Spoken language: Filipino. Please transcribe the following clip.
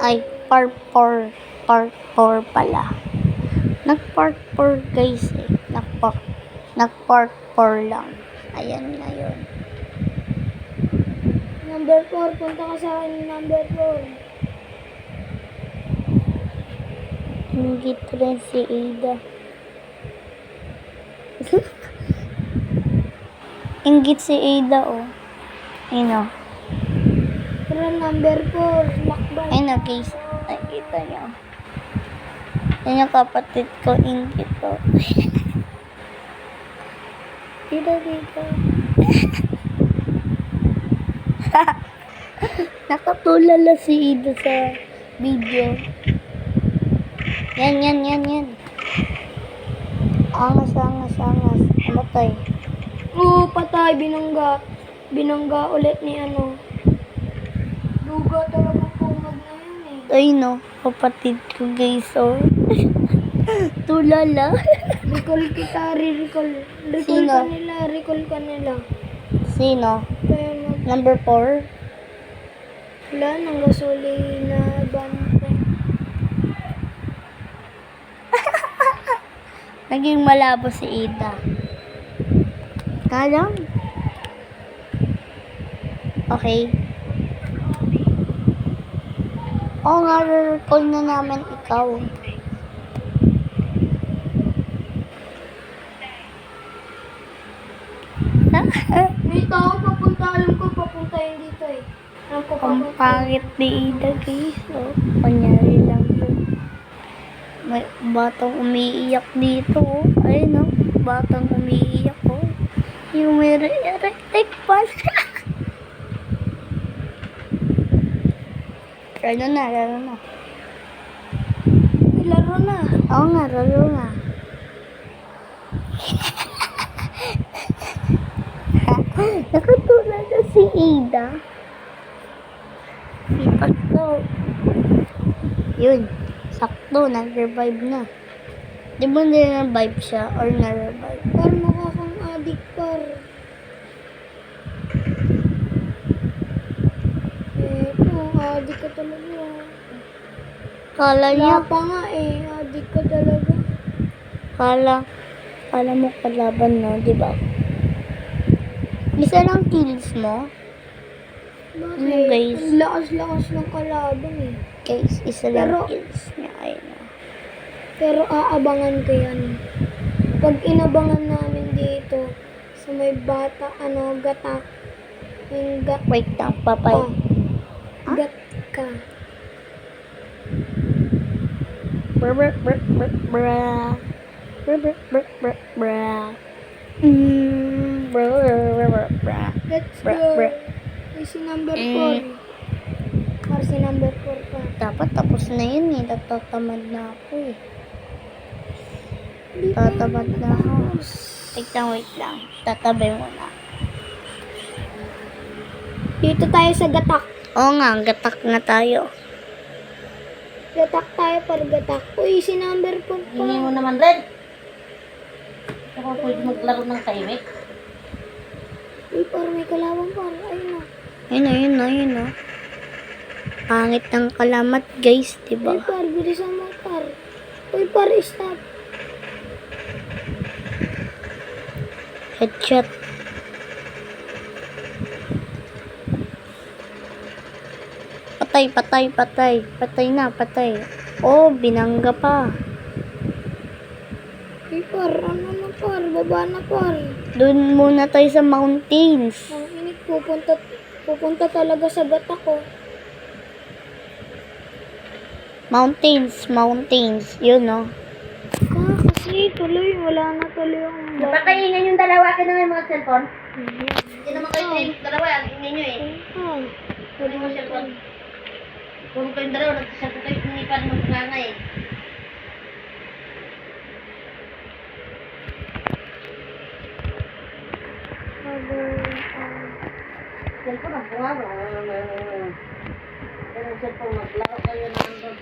Ay, parkour pala. Nag-parkour guys eh. Nag-parkour lang. Ayan ngayon. Number 4, punta ka sa akin, number 4. Ingit rin si Ada. Ingit si Ada, oh. Ayun, oh. Tara, number 4, lakbay. Ayun, oh, guys. Nakikita niyo. Yan yung kapatid ko, ingit, oh. Dito. Nakatulala si Ida sa video. Yan. Angas. Amatay. Oo, patay, binangga ulit ni ano. Duga talaga pungag na yun eh. Ay no, kapatid ko guys, oh. Tulala. Recall kita, recall. Sino? Recall ka nila. Sino? Kaya Number 4? wala nang gasolina bante. Naging malabo si Ida. Kalang? Okay. Oo nga, recall na namin ikaw. May tao papunta, alam ko papunta yun dito eh. Alam ko Ang papunta. pangit ni Ida guys, oh. Kunyari lang yun. May batang umiiyak dito, oh. Ayun, oh. Batang umiiyak, oh. Yung may re-take pa. Laro na. Laro na. Oo nga, laro na. Nakatulad na si Ida. Sipat to. Yun. Sakto, nag-revive na. Di ba na-revive siya or na-revive? Par mukha kang adik par. Eto, adik ka talaga. Kala Wala niya, pa nga eh, adik ka talaga. kala mo kalaban no, di ba? Isa lang kills mo. Bakit? Ano, guys? Ang lakas-lakas ng kalaban eh. Guys, isa lang Pero- kills niya. Ayun na. Pero aabangan ko yan. Pag inabangan namin dito, sa may bata, gata. Yung Wait lang, papay. Oh, gat ka. Bra. Bra. Let's Bra, go. bra. Ay, si number 4. Para si number 4 pa. Dapat tapos na yun eh. Natatamad na ako eh. Hindi pa Tatamad yan na ako. natapos. Wait lang. Tatabay mo na. Dito tayo sa gatak. Oo nga, gatak na tayo. Gatak tayo para gatak. Uy, si number 4 pa. Hindi mo naman rin. Ako pwede maglaro ng tahimik. Uy, parang may kalawang par. Ayun na. Ayun na. Pangit ng kalamat guys, Uy, diba? par, bilisan mo par. Uy, par, stop. Headshot. Patay. Oh, binangga pa. Uy, par, ano na par? Baba na par. Doon muna tayo sa mountains. Ang inig, pupunta talaga sa gatak ko. Mountains. Yun, no? Kasi tuloy, wala na tuloy yung Napatayin yung dalawa ka na yung mga cellphone. Hindi naman kayo yung dalawa, ang ingay nyo eh. Pwede mo cellphone. Kung kayong dalawa, nagsasagot kayo, hindi pa naman panganga eh. Cellphone ang punganga. Pero cellphone, maglaro kayo ng